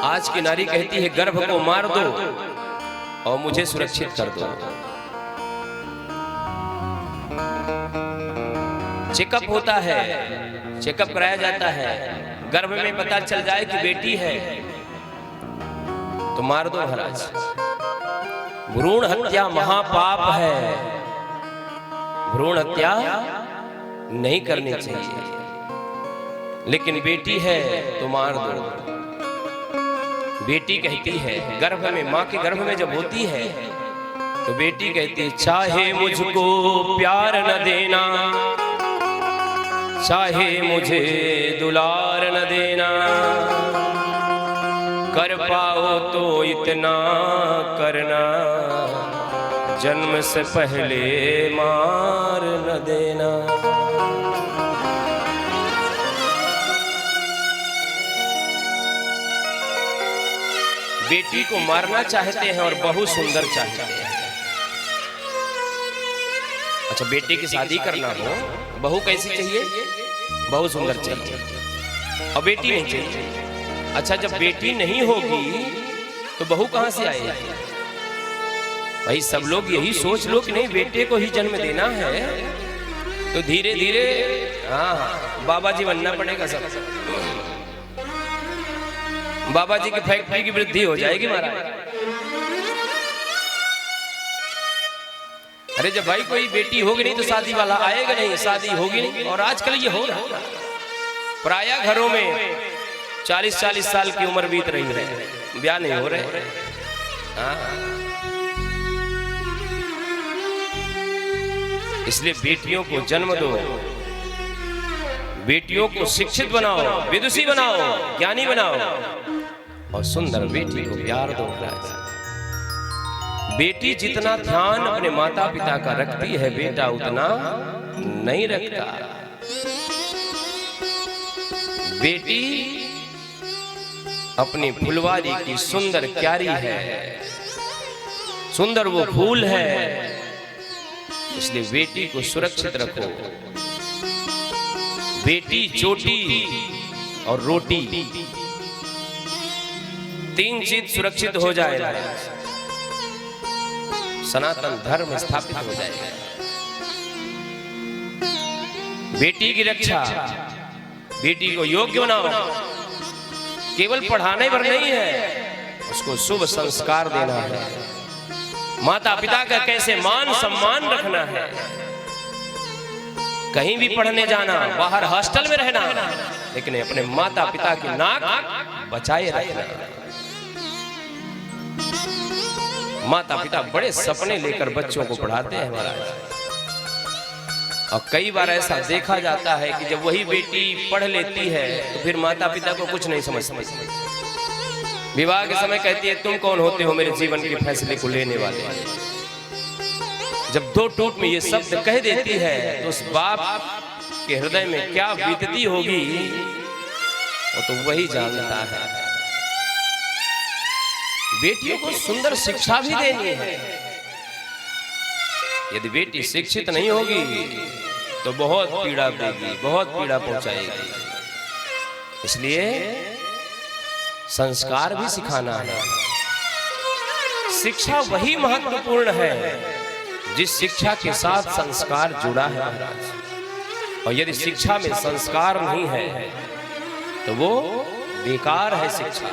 आज की नारी कहती है गर्भ को मार दो और मुझे सुरक्षित कर दो। चेकअप होता है, चेकअप कराया जाता है, गर्भ में पता चल जाए कि बेटी है तो मार दो महाराज। भ्रूण हत्या महापाप है, भ्रूण हत्या नहीं करनी चाहिए, लेकिन बेटी है तो मार दो। बेटी कहती है गर्भ में, माँ के गर्भ में जब होती है तो बेटी कहती है चाहे मुझको प्यार न देना, चाहे मुझे दुलार न देना, कर पाओ तो इतना करना, जन्म से पहले मार न देना। बेटी को मारना चाहते हैं और बहू सुंदर चाहते हैं। अच्छा, बेटी की शादी करना हो, बहू कैसी चाहिए? बहू सुंदर चाहिए और बेटी नहीं चाहिए। अच्छा, जब बेटी नहीं होगी तो बहू कहां से आएगी? भाई सब लोग यही सोच लो कि नहीं बेटे को ही जन्म देना है तो धीरे धीरे बाबा जी बनना पड़ेगा। सब बाबा जी की फैक्ट्री की वृद्धि हो जाएगी महाराज। अरे जब भाई कोई बेटी होगी नहीं तो शादी वाला आएगा नहीं, शादी होगी नहीं। और आजकल ये हो रहा है, प्रायः घरों में 40-40 साल की उम्र बीत रही है, ब्याह नहीं हो रहे। इसलिए बेटियों को जन्म दो, बेटियों को शिक्षित बनाओ, विदुषी बनाओ, ज्ञानी बनाओ और सुंदर बेटी को प्यार दो। बेटी जितना ध्यान अपने माता पिता का रखती है, बेटा उतना नहीं रखता। बेटी अपनी फुलवारी की सुंदर क्यारी है, सुंदर वो फूल है, इसलिए बेटी को सुरक्षित रखो। बेटी चोटी और रोटी, तीन चीज सुरक्षित हो जाए, सनातन धर्म स्थापित हो जाएगा। बेटी की रक्षा, बेटी को योग्य बनाओ। केवल पढ़ाने पर नहीं है, उसको शुभ संस्कार देना है, माता पिता का कैसे मान सम्मान रखना है, कहीं भी पढ़ने जाना, बाहर हॉस्टल में रहना, लेकिन अपने माता पिता की नाक बचाए रखना। माता पिता बड़े सपने लेकर बच्चों को पढ़ाते हैं महाराज, और कई बार ऐसा देखा जाता है कि जब वही बेटी पढ़ लेती है तो फिर माता पिता को कुछ नहीं समझती। विवाह के समय कहती है तुम कौन होते हो मेरे जीवन के फैसले को लेने वाले। जब दो टूट में ये शब्द कह देती है तो उस बाप के हृदय में क्या बीतती होगी वो तो वही जानता है। बेटियों को सुंदर शिक्षा भी देनी है। यदि बेटी शिक्षित नहीं होगी तो बहुत पीड़ा देगी, बहुत पीड़ा पहुंचाएगी। इसलिए संस्कार भी सिखाना है। शिक्षा वही महत्वपूर्ण है जिस शिक्षा के साथ संस्कार जुड़ा है महाराज। और यदि शिक्षा में संस्कार नहीं है तो वो बेकार है शिक्षा।